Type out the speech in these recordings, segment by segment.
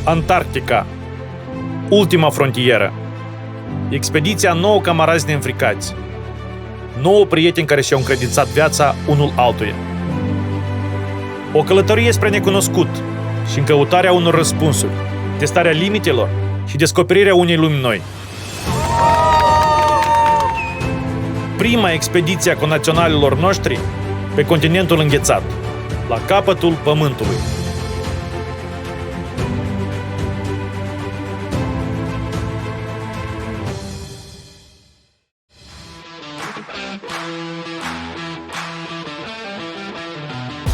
Antarctica. Ultima frontieră. Expediția 9 camarazi neînfricați. 9 prieteni care și-au încredințat viața unul altuia. O călătorie spre necunoscut și în căutarea unor răspunsuri, testarea limitelor și descoperirea unei lumi noi. Prima expediție a conaționalilor noștri pe continentul înghețat, la capătul Pământului.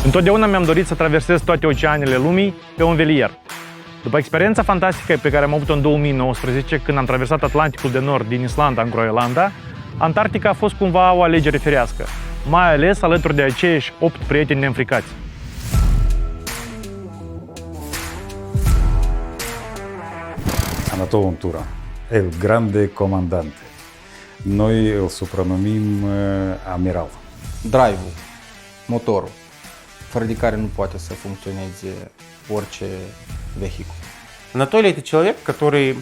Întotdeauna mi-am dorit să traversez toate oceanele lumii pe un velier. După experiența fantastică pe care am avut-o în 2019, când am traversat Atlanticul de Nord din Islanda în Groenlanda, Antarctica a fost cumva o alegere firească, mai ales alături de aceiași 8 prieteni neînfricați. Anatol Untura, El Grande Comandante. Noi îl supranumim Amiral. Drive-ul, motorul, fără de care nu poate să funcționeze orice vehicul. Анатолий – это человек, который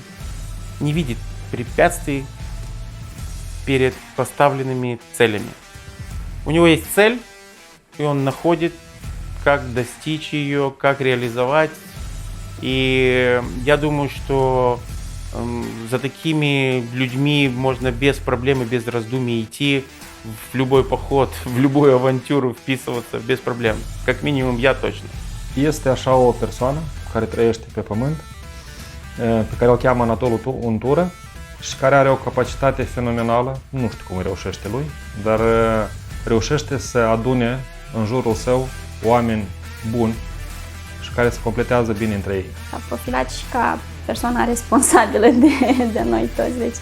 не видит препятствий перед поставленными целями. У него есть цель, и он находит, как достичь ее, как реализовать. И я думаю, что за такими людьми можно без проблем и без раздумий идти в любой поход, в любую авантюру вписываться без проблем. Как минимум я точно. Este așa o persoană care trăiește pe pământ, pe care o cheamă Anatol Untura și care are o capacitate fenomenală, nu știu cum reușește lui, dar reușește să adune în jurul său oameni buni și care se completează bine între ei. A profilat și ca persoana responsabilă de noi toți, deci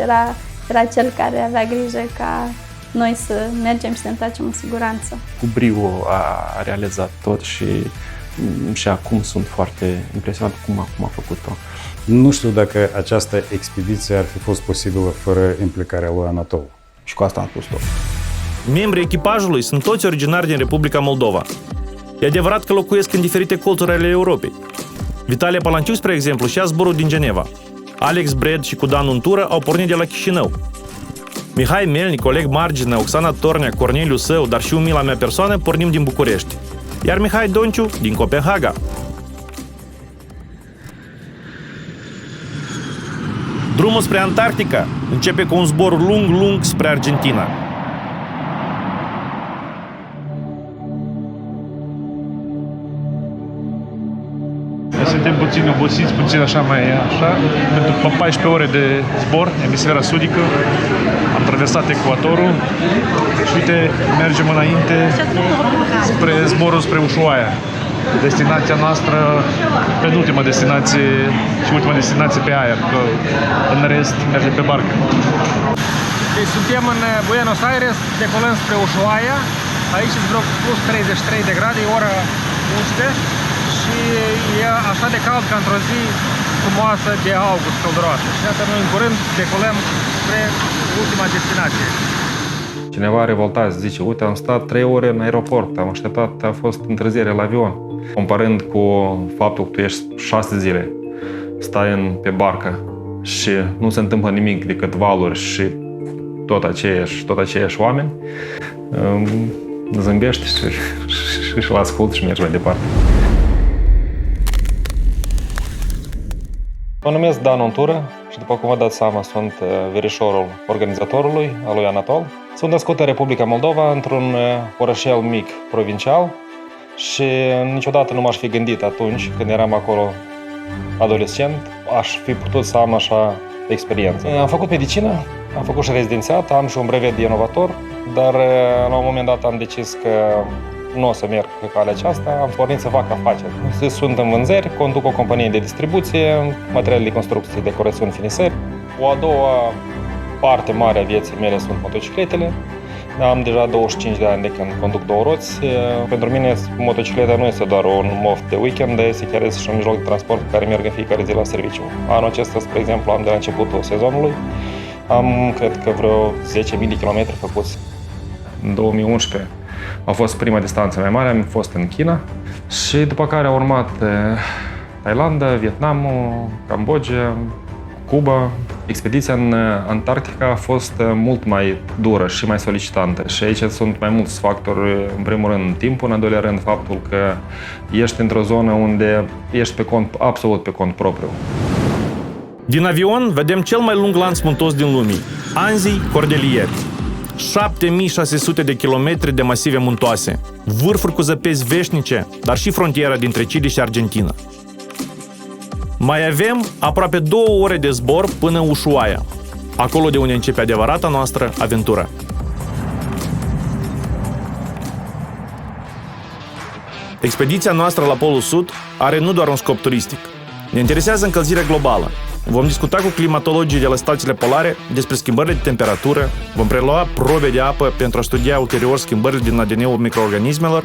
era cel care avea grijă ca noi să mergem și să ne întoarcem în siguranță. Cu brio a realizat tot și acum sunt foarte impresionat cum a făcut-o. Nu știu dacă această expediție ar fi fost posibilă fără implicarea lui Anatol. Și cu asta am spus tot. Membrii echipajului sunt toți originari din Republica Moldova. E adevărat că locuiesc în diferite colțuri ale Europei. Vitalie Palanciuc, spre exemplu, și-a zborul din Geneva. Alex Bred și cu Dan Untură au pornit de la Chișinău. Mihai Melnic, Oleg Margină, Oxana Tornea, Corneliu Său, dar și umila mea persoană pornim din București. Iar Mihai Donciu din Copenhaga. Drumul spre Antarctica începe cu un zbor lung spre Argentina. Suntem puțin obosiți, puțin așa, pentru 14 ore de zbor, emisfera sudică. Am traversat ecuatorul și uite, mergem înainte spre zborul spre Ushuaia. Destinația noastră, penultima destinație și ultima destinație pe aer, că în rest mergem pe barcă. Deci suntem în Buenos Aires, decolăm spre Ushuaia. Aici sunt vreo plus 33 de grade, e ora 11 și e așa de cald ca într-o zi frumoasă de august, călduroasă. Și iată, noi în curând decolăm spre ultima destinație. Cineva revoltat zice, uite, am stat 3 ore în aeroport, am așteptat, a fost întârziere la avion. Comparând cu faptul că tu ești 6 zile, stai pe barcă și nu se întâmplă nimic decât valuri și tot aceiași oameni, zâmbești și-l ascult și mergi mai departe. Mă numesc Dan Untura și, după cum vă dați seama, sunt verișorul organizatorului, al lui Anatol. Sunt născut în Republica Moldova, într-un orășel mic, provincial, și niciodată nu m-aș fi gândit atunci, când eram acolo adolescent, aș fi putut să am așa experiență. Am făcut medicină, am făcut și rezidențiat, am și un brevet de inovator, dar la un moment dat am decis că nu o să merg pe calea aceasta, am pornit să fac afaceri. Sunt în vânzări, conduc o companie de distribuție, materiale de construcție, decorațiuni, finisări. O a doua parte mare a vieții mele sunt motocicletele. Am deja 25 de ani de când conduc 2 roți. Pentru mine motocicleta nu este doar un moft de weekend, este chiar și un mijloc de transport pe care merg în fiecare zi la serviciu. Anul acesta, spre exemplu, am de la începutul sezonului. Am, cred că, vreo 10.000 de kilometri făcuți. În 2011 a fost prima distanță mai mare, am fost în China și după care a urmat Thailanda, Vietnamul, Cambodgia, Cuba. Expediția în Antarctica a fost mult mai dură și mai solicitantă și aici sunt mai mulți factori. În primul rând timpul, în al doilea rând faptul că ești într-o zonă unde ești absolut pe cont propriu. Din avion vedem cel mai lung lanț muntos din lume, Anzii Cordelieri. 7600 de kilometri de masive muntoase, vârfuri cu zăpezi veșnice, dar și frontiera dintre Chile și Argentina. Mai avem aproape 2 ore de zbor până Ushuaia, acolo de unde începe adevărata noastră aventură. Expediția noastră la Polul Sud are nu doar un scop turistic. Ne interesează încălzirea globală. Vom discuta cu climatologii de la stațiile polare despre schimbările de temperatură, vom prelua probe de apă pentru a studia ulterior schimbările din ADN-ul microorganismelor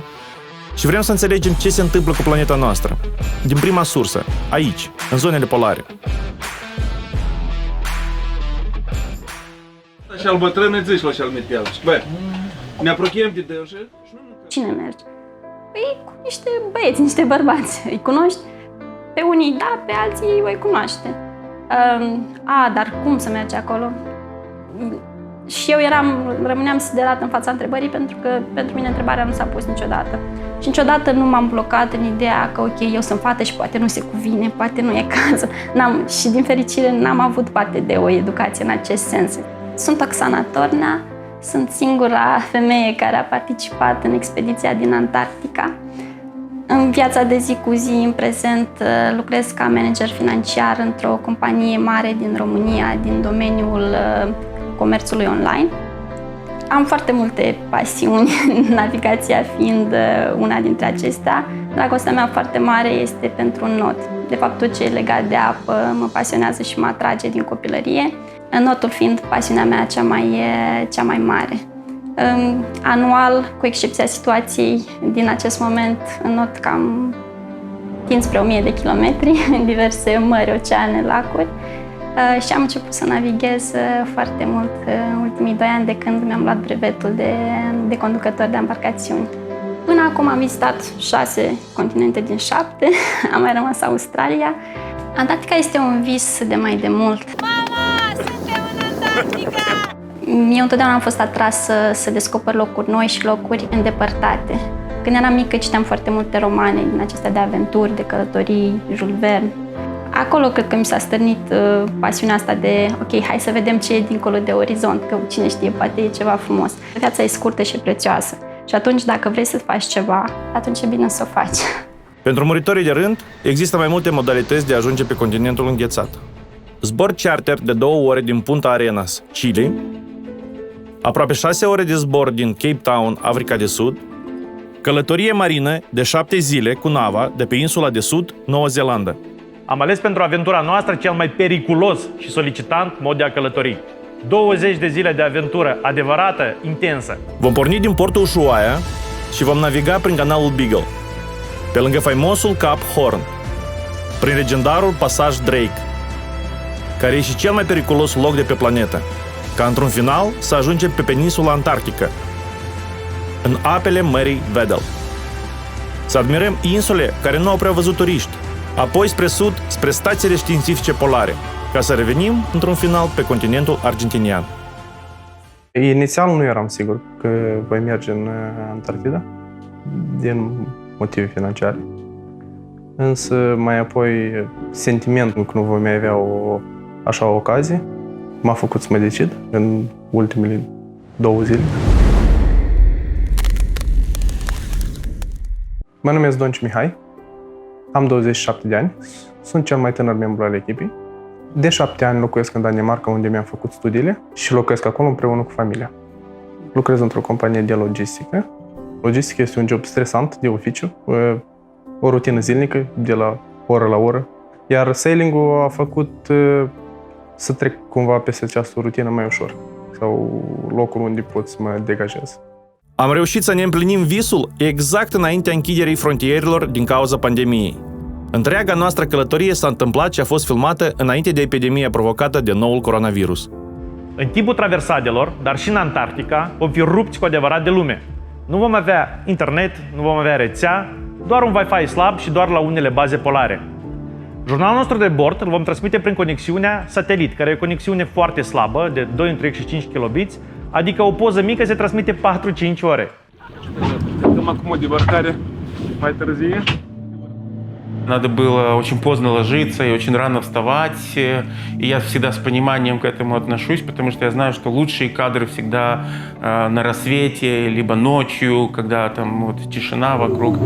și vrem să înțelegem ce se întâmplă cu planeta noastră, din prima sursă, aici, în zonele polare. Și-al bătrân îți zici la și-al meteal. Bă, ne apropiem de dânșă și nu mâncăm. Cine merge? Păi cu niște băieți, niște bărbați. Îi cunoști? Pe unii da, pe alții îi cunoaște. Dar cum să mergi acolo? Și eu rămâneam siderată în fața întrebării pentru că pentru mine întrebarea nu s-a pus niciodată. Și niciodată nu m-am blocat în ideea că ok, eu sunt fată și poate nu se cuvine, poate nu e cazul. Și din fericire n-am avut parte de o educație în acest sens. Sunt Oxana Tornea, sunt singura femeie care a participat în expediția din Antarctica. În viața de zi cu zi, în prezent, lucrez ca manager financiar într-o companie mare din România, din domeniul comerțului online. Am foarte multe pasiuni, navigația fiind una dintre acestea. Dragostea mea foarte mare este pentru not. De fapt, tot ce e legat de apă mă pasionează și mă atrage din copilărie, notul fiind pasiunea mea cea mai mare. Anual, cu excepția situației din acest moment, not cam tind spre 1000 de kilometri în diverse mări, oceane, lacuri și am început să navighez foarte mult în ultimii 2 ani de când mi-am luat brevetul de conducător de embarcațiuni. Până acum am vizitat 6 continente din 7, am mai rămas Australia. Antarctica este un vis de mai de mult. Mama, suntem în Antarctica! Eu întotdeauna am fost atrasă să descoper locuri noi și locuri îndepărtate. Când eram mică citeam foarte multe romane din acestea de aventuri, de călătorii, Jules Verne. Acolo cred că mi s-a stârnit pasiunea asta de ok, hai să vedem ce e dincolo de orizont, că cine știe, poate e ceva frumos. Viața e scurtă și prețioasă și atunci dacă vrei să faci ceva, atunci e bine să o faci. Pentru muritorii de rând, există mai multe modalități de a ajunge pe continentul înghețat. Zbor charter de 2 ore din Punta Arenas, Chile, aproape 6 ore de zbor din Cape Town, Africa de Sud, călătorie marină de 7 zile cu nava de pe insula de Sud, Noua Zeelandă. Am ales pentru aventura noastră cel mai periculos și solicitant mod de a călători. 20 de zile de aventură adevărată, intensă. Vom porni din portul Ushuaia și vom naviga prin canalul Beagle, pe lângă faimosul Cap Horn, prin legendarul pasaj Drake, care e și cel mai periculos loc de pe planetă, ca într-un final să ajungem pe peninsula Antarctică, în apele Mării Weddell. Să admirăm insule care nu au prea văzut turiști, apoi spre sud, spre stațiile științifice polare, ca să revenim într-un final pe continentul argentinian. Inițial nu eram sigur că voi merge în Antarctida, din motive financiare. Însă mai apoi sentimentul că nu voi mai avea așa o ocazie m-a făcut să mă decid în ultimele 2 zile. Mă numesc Donci Mihai, am 27 de ani, sunt cel mai tânăr membru al echipei. De 7 ani locuiesc în Danemarca, unde mi-am făcut studiile și locuiesc acolo împreună cu familia. Lucrez într-o companie de logistică. Logistica este un job stresant de oficiu, o rutină zilnică, de la oră la oră. Iar sailing-ul a făcut să trec cumva peste această rutină mai ușor, sau locul unde pot să mă degajez. Am reușit să ne împlinim visul exact înaintea închiderii frontierilor din cauza pandemiei. Întreaga noastră călătorie s-a întâmplat și a fost filmată înainte de epidemia provocată de noul coronavirus. În timpul traversadelor, dar și în Antarctica, vom fi rupți cu adevărat de lume. Nu vom avea internet, nu vom avea rețea, doar un Wi-Fi slab și doar la unele baze polare. Jurnalul nostru de bord îl vom transmite prin conexiunea satelit, care e o conexiune foarte slabă, de 2,5 kilobits, adică o poză mică se transmite 4-5 ore. Cam acum o debarcare mai târzie. Надо было очень поздно ложиться и очень рано вставать. И я всегда с пониманием к этому отношусь, потому что я знаю, что лучшие кадры всегда на рассвете, либо ночью, когда там вот тишина вокруг.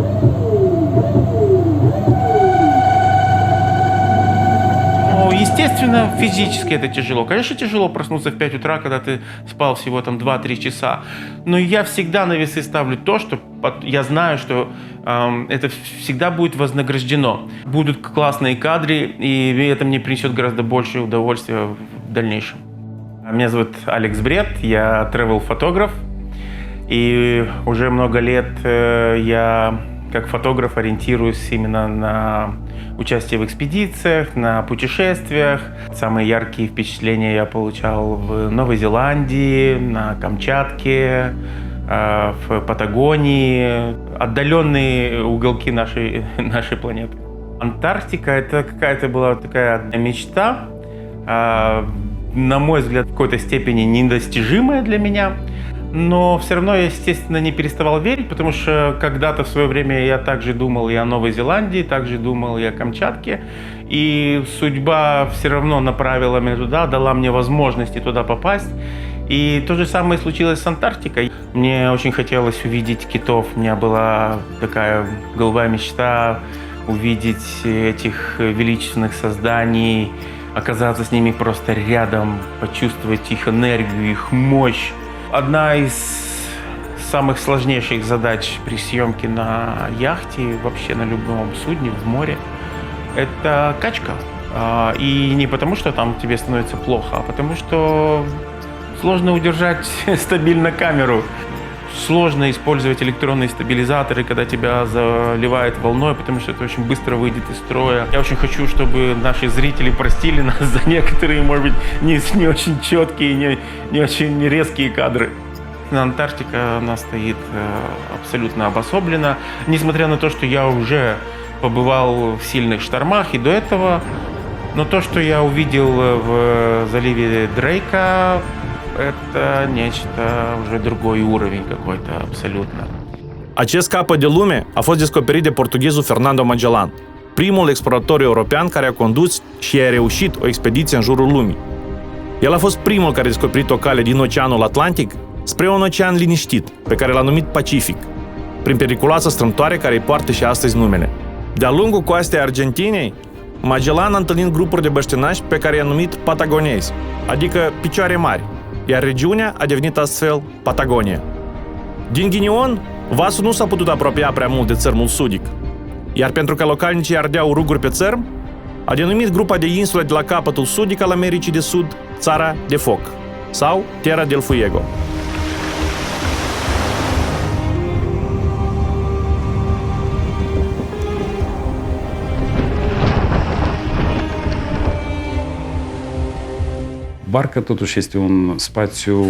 Ну, естественно, физически это тяжело. Конечно, тяжело проснуться в 5 утра, когда ты спал всего там 2-3 часа. Но я всегда на весы ставлю то, что я знаю, что это всегда будет вознаграждено. Будут классные кадры, и это мне принесет гораздо больше удовольствия в дальнейшем. Меня зовут Алекс Бред, я travel-фотограф. И уже много лет я как фотограф ориентируюсь именно на участие в экспедициях, на путешествиях. Самые яркие впечатления я получал в Новой Зеландии, на Камчатке, в Патагонии, отдаленные уголки нашей планеты. Антарктика — это какая-то была такая мечта, на мой взгляд, в какой-то степени недостижимая для меня. Но все равно я, естественно, не переставал верить, потому что когда-то в свое время я также думал и о Новой Зеландии, также думал и о Камчатке. И судьба все равно направила меня туда, дала мне возможности туда попасть. И то же самое случилось с Антарктикой. Мне очень хотелось увидеть китов. У меня была такая голубая мечта увидеть этих величественных созданий, оказаться с ними просто рядом, почувствовать их энергию, их мощь. Одна из самых сложнейших задач при съемке на яхте, вообще на любом судне, в море, это качка. И не потому, что там тебе становится плохо, а потому что сложно удержать стабильно камеру. Сложно использовать электронные стабилизаторы, когда тебя заливает волной, потому что это очень быстро выйдет из строя. Я очень хочу, чтобы наши зрители простили нас за некоторые, может быть, не очень четкие, не очень резкие кадры. Антарктика, она стоит абсолютно обособленно. Несмотря на то, что я уже побывал в сильных штормах и до этого, но то, что я увидел в заливе Дрейка, это nечто уже другой уровень какой-то абсолютно. Acest capăt de lume a fost descoperit de portughezul Fernando Magellan, primul explorator european care a condus și a reușit o expediție în jurul lumii. El a fost primul care a descoperit o cale din Oceanul Atlantic spre un ocean liniștit, pe care l-a numit Pacific, prin periculoasa strâmtoare care îi poartă și astăzi numele. De-a lungul coastei Argentinei, Magellan a întâlnit grupuri de băștinași pe care i-a numit patagonezi, adică picioare mari, iar regiunea a devenit astfel Patagonia. Din ghinion, vasul nu s-a putut apropia prea mult de țărmul sudic, iar pentru că localnicii ardeau ruguri pe țărm, a denumit grupa de insule de la capătul sudic al Americii de Sud Țara de Foc, sau Terra del Fuego. Barca totuși este un spațiu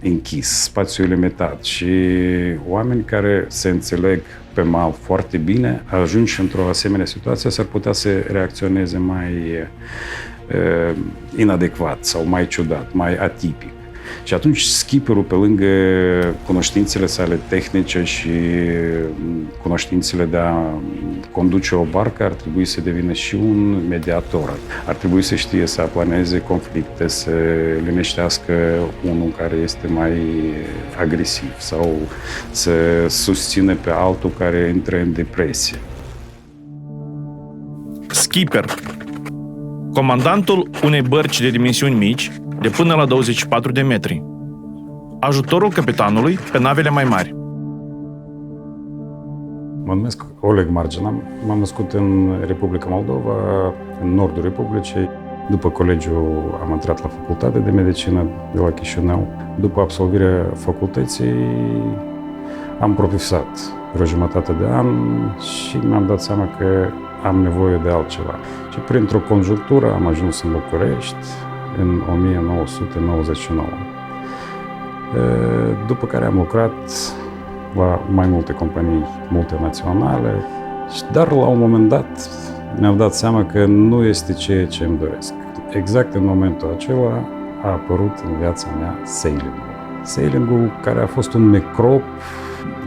închis, spațiu limitat și oameni care se înțeleg pe mal foarte bine, ajungi într-o asemenea situație, s-ar putea să reacționeze mai inadecvat sau mai ciudat, mai atipic. Și atunci skipperul, pe lângă cunoștințele sale tehnice și cunoștințele de a conduce o barcă, ar trebui să devină și un mediator. Ar trebui să știe să aplaneze conflicte, să liniștească unul care este mai agresiv sau să susțină pe altul care intră în depresie. Skipper, comandantul unei bărci de dimensiuni mici, de până la 24 de metri. Ajutorul capitanului pe navele mai mari. Mă numesc Oleg Margenan, m-am născut în Republica Moldova, în nordul Republicii. După colegiu am intrat la facultatea de medicină de la Chișinău. După absolvirea facultății am profesat vreo jumătate de an și mi-am dat seama că am nevoie de altceva. Și printr-o conjunctură am ajuns în București în 1999. După care am lucrat la mai multe companii multinaționale, dar la un moment dat mi-am dat seama că nu este ceea ce îmi doresc. Exact în momentul acela a apărut în viața mea sailing-ul. Sailing-ul care a fost un microb,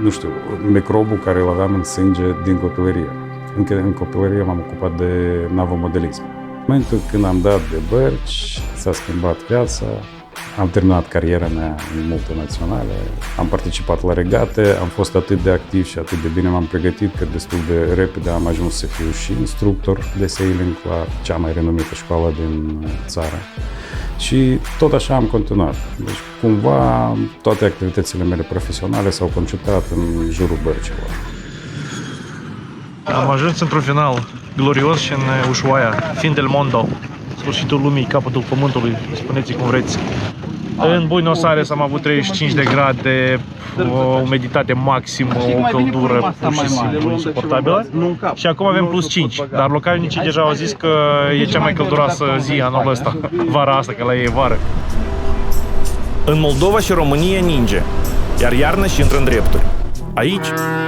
nu știu, microbul care îl aveam în sânge din copilărie. Încă în copilărie m-am ocupat de navomodelism. În momentul când am dat de bărci, s-a schimbat viața, am terminat cariera mea în multinaționale, am participat la regate, am fost atât de activ și atât de bine m-am pregătit că destul de repede am ajuns să fiu și instructor de sailing la cea mai renumită școală din țară. Și tot așa am continuat. Deci, cumva, toate activitățile mele profesionale s-au concentrat în jurul bărcilor. Am ajuns într-un final glorios și în Ushuaia, fin del mondo, sfârșitul lumii, capătul pământului, spuneți cum vreți. În Buenos Aires am avut 35 de grade, o umiditate maximă, o căldură pur și simplu insuportabilă. Și acum avem plus 5, dar localnicii deja au zis că e cea mai călduroasă zi anul ăsta, vara asta, că la ei e vară. În Moldova și România ninge, iar iarna și intră în drepturi. Aici,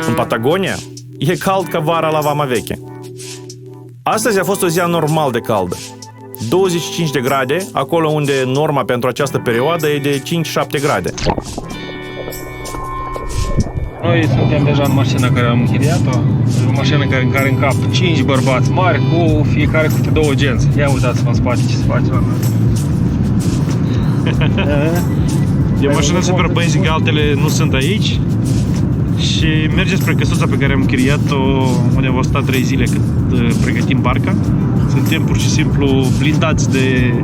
în Patagonia, e cald ca vara la Vama Veche. Astăzi a fost o zi anormal de caldă. 25 de grade, acolo unde norma pentru această perioadă e de 5-7 grade. Noi suntem deja în mașina care am închiriat-o, o mașină în care încap 5 bărbați mari cu fiecare cu câte 2 genți. Ia uitați-vă în spate ce se face la noi. E o mașină super basic, altele nu sunt aici. Și mergem spre căsuța pe care am închiriat-o, unde va sta 3 zile cât pregătim barca. Suntem pur și simplu blindați de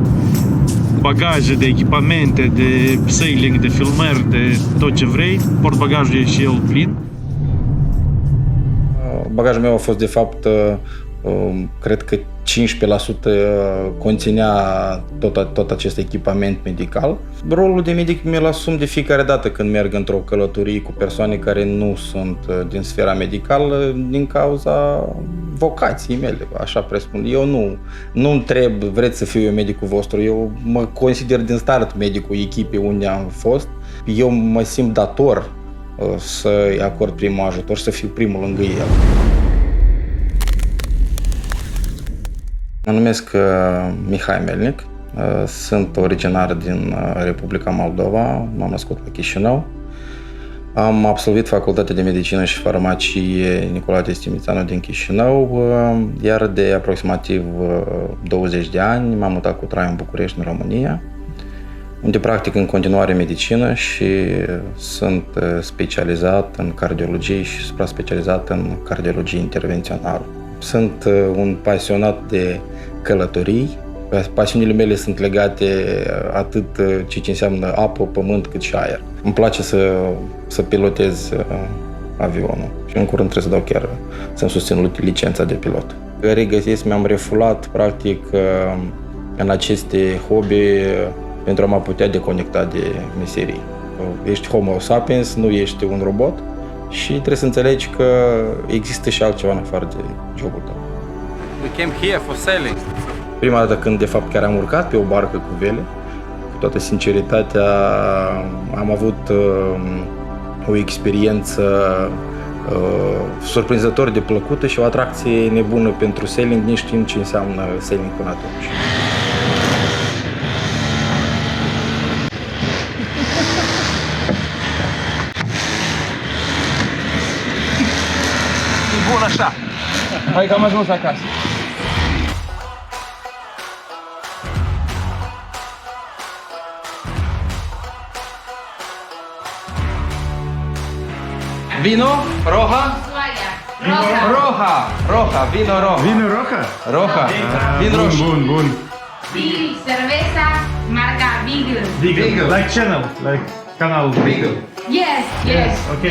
bagaje, de echipamente, de sailing, de filmări, de tot ce vrei. Portbagajul e și el plin. Bagajul meu a fost, de fapt, cred că 15% conținea tot acest echipament medical. Rolul de medic mi-l asum de fiecare dată când merg într-o călătorie cu persoane care nu sunt din sfera medicală din cauza vocației mele, așa presupun. Eu nu întreb, vreți să fiu eu medicul vostru, eu mă consider din start medicul echipei unde am fost. Eu mă simt dator să-i acord primul ajutor și să fiu primul lângă el. Mă numesc Mihai Melnic, sunt originar din Republica Moldova, m-am născut la Chișinău. Am absolvit Facultatea de Medicină și Farmacie Nicolae Testimițanu din Chișinău, iar de aproximativ 20 de ani m-am mutat cu trai în București, în România, unde practic în continuare medicină și sunt specializat în cardiologie și supra-specializat în cardiologie intervențională. Sunt un pasionat de călătorii. Pasiunile mele sunt legate atât ce înseamnă apă, pământ, cât și aer. Îmi place să pilotez avionul și în curând trebuie să dau chiar să-mi susțin licența de pilot. Regăsesc, mi-am refulat practic în aceste hobby pentru a mă putea deconecta de meserii. Ești Homo sapiens, nu ești un robot și trebuie să înțelegi că există și altceva în afară de jobul tău. We came here for sailing. Prima dată când de fapt chiar am urcat pe o barcă cu vele, cu toată sinceritatea, am avut o experiență surprinzător de plăcută și o atracție nebună pentru sailing, neștiind ce înseamnă sailing până atunci. E bun așa. Hai că am ajuns acasă. Vino roja. Roja, vino roja. Vino roja? Roja. Vin roșu. Bun. Cerveza marca Beagle. Beagle. Like channel, like canal Beagle. Yes. Ok.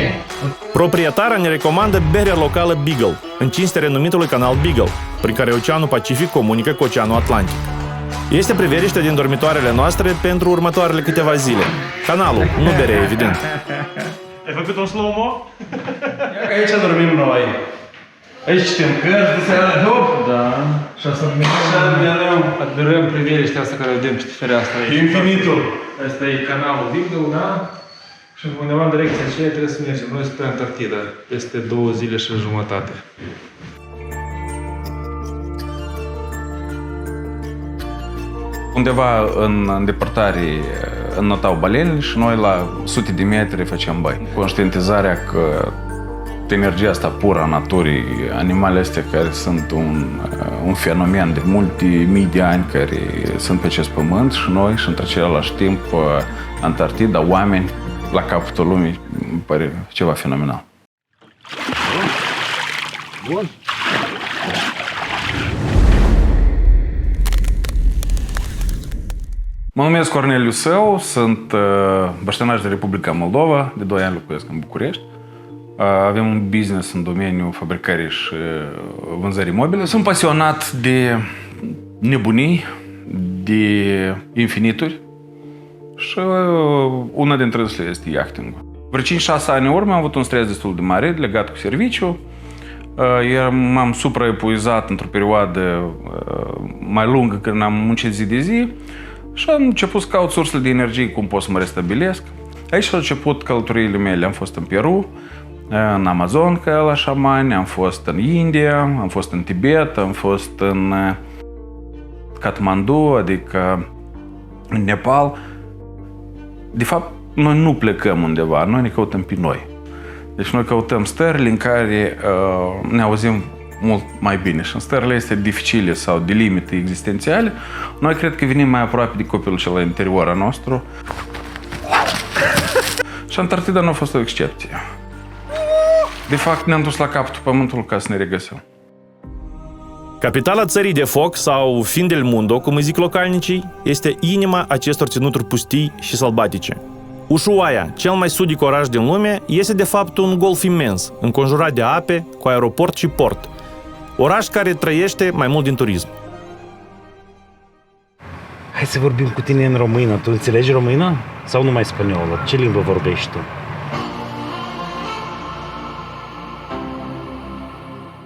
Proprietara ne recomandă berea locală Beagle, în cinstea renumitului canal Beagle, prin care Oceanul Pacific comunică cu Oceanul Atlantic. Este priveliște din dormitoarele noastre pentru următoarele câteva zile. Canalul, nu berea, evident. Ai făcut un slow-mo? Aici dormim noi. Aici citim cărți de seara de 8. Da. Și asta Admirăm priveliștea asta care vedem pe fereastră. infinitul. Asta e canalul Beagle, da? Și undeva în direcția aceea trebuie să mergem. Noi spre Antarctida, peste 2 zile și jumătate. Undeva în îndepărtare înnotau balenele și noi la sute de metri făceam băi. Conștientizarea că energia asta pură a naturii, animalele astea care sunt un fenomen de multe mii de ani care sunt pe acest pământ și noi și între același timp Antarctida, oameni la capătul lumii, îmi pare ceva fenomenal. Bun. Mă numesc Corneliu Său, sunt băștănaș de Republica Moldova, de 2 ani locuiesc în București. Avem un business în domeniul fabricării și vânzării mobile. Sunt pasionat de nebunii, de infinituri și una dintre ele este yachting-ul. Vreo 5-6 ani în urmă am avut un stres destul de mare legat cu serviciu. M-am supraepuizat într-o perioadă mai lungă când am muncit zi de zi și am început să caut sursele de energie, cum pot să mă restabilesc. Aici au început călătoriile mele. Am fost în Peru, în Amazon, ca la șamani, am fost în India, am fost în Tibet, am fost în Kathmandu, adică în Nepal. De fapt, noi nu plecăm undeva, noi ne căutăm pe noi. Deci noi căutăm stările în care ne auzim mult mai bine. Și în stările astea dificile sau de limite existențiale, noi cred că venim mai aproape de copilul cel interior al nostru. Și Antarctida nu a fost o excepție. De fapt, ne-am dus la capătul pământului ca să ne regăsim. Capitala țării de foc, sau Fin del Mundo, cum îi zic localnicii, este inima acestor ținuturi pustii și sălbatice. Ushuaia, cel mai sudic oraș din lume, este de fapt un golf imens, înconjurat de ape, cu aeroport și port. Oraș care trăiește mai mult din turism. Hai să vorbim cu tine în română. Tu înțelegi română sau numai spaniolă? Ce limbă vorbești tu?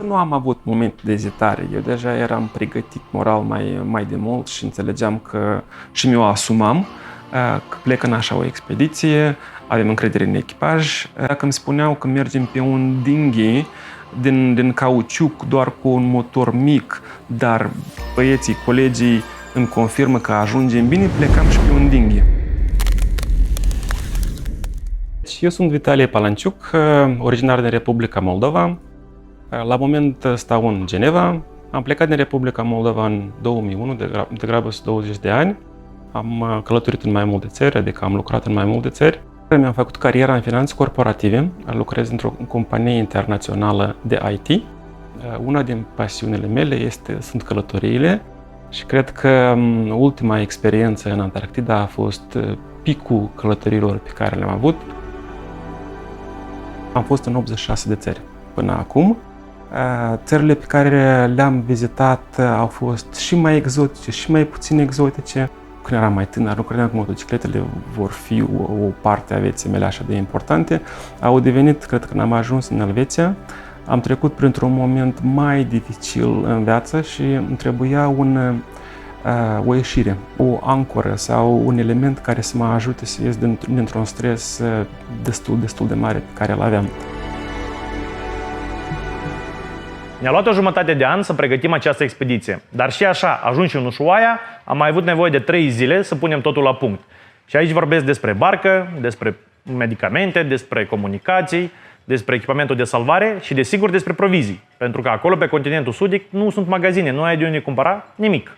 Nu am avut moment de ezitare. Eu deja eram pregătit moral mai de mult și înțelegeam că și mi-o asumam că plec în așa o expediție, avem încredere în echipaj. Dacă îmi spuneau că mergem pe un dinghy din cauciuc, doar cu un motor mic, dar băieții, colegii îmi confirmă că ajungem bine, plecam și pe un dinghy. Eu sunt Vitalie Palanciuc, originar din Republica Moldova. La moment stau în Geneva. Am plecat din Republica Moldova în 2001, degrabă 20 de ani. Am călătorit în mai multe țări, adică am lucrat în mai multe țări. Mi-am făcut cariera în finanțe corporative. Lucrez într-o companie internațională de IT. Una din pasiunile mele sunt călătoriile și cred că ultima experiență în Antarctida a fost picul călătorilor pe care le-am avut. Am fost în 86 de țări până acum. Țările pe care le-am vizitat au fost și mai exotice și mai puțin exotice. Când eram mai tânăr, nu credeam că motocicletele vor fi o parte a vieții mele așa de importante. Au devenit, cred că când am ajuns în Elveția, am trecut printr-un moment mai dificil în viață și îmi trebuia o ieșire, o ancoră sau un element care să mă ajute să ies dintr-un stres destul de mare pe care îl aveam. Ne-a luat o jumătate de an să pregătim această expediție. Dar și așa, ajunși în Ushuaia, am mai avut nevoie de 3 zile să punem totul la punct. Și aici vorbesc despre barcă, despre medicamente, despre comunicații, despre echipamentul de salvare și, desigur, despre provizii. Pentru că acolo, pe continentul sudic, nu sunt magazine, nu ai de unde cumpăra nimic.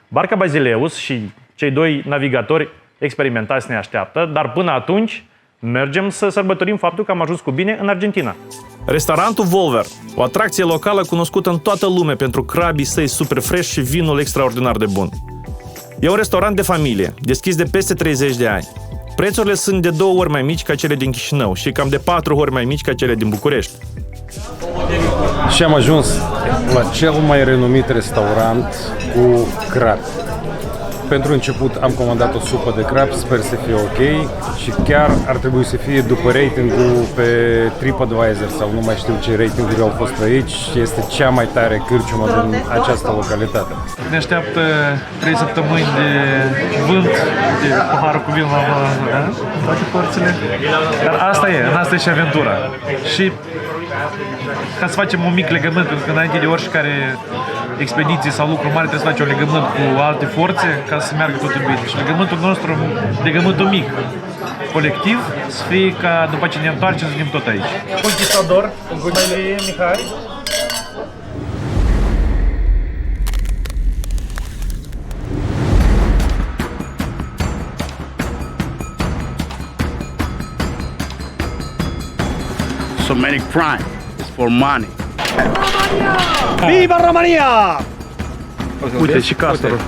Barca Basileus și cei 2 navigatori experimentați ne așteaptă, dar până atunci mergem să sărbătorim faptul că am ajuns cu bine în Argentina. Restaurantul Volver, o atracție locală cunoscută în toată lumea pentru crabii săi super fresh și vinul extraordinar de bun. E un restaurant de familie, deschis de peste 30 de ani. Prețurile sunt de 2 ori mai mici ca cele din Chișinău și cam de 4 ori mai mici ca cele din București. Și am ajuns la cel mai renumit restaurant cu crabi. Pentru început am comandat o supă de crabi, sper să fie ok și chiar ar trebui să fie după ratingul pe TripAdvisor sau nu mai știu ce ratinguri au fost aici. Este cea mai tare cârciumă din această localitate. Ne așteaptă 3 săptămâni de vânt, de paharul cu vin la toate părțile. Dar asta e și aventura. Și ca să facem un mic legământ, pentru că înainte de oricare expediție sau lucru mare trebuie să faci un legământ cu alte forțe ca să meargă totul bine. Și legământul nostru, legământul mic, colectiv, să fie ca după ce ne întoarcem să fim tot aici. Conquistador, numele Mihai. So many crime is for money. Viva Romania! Uite și castorul.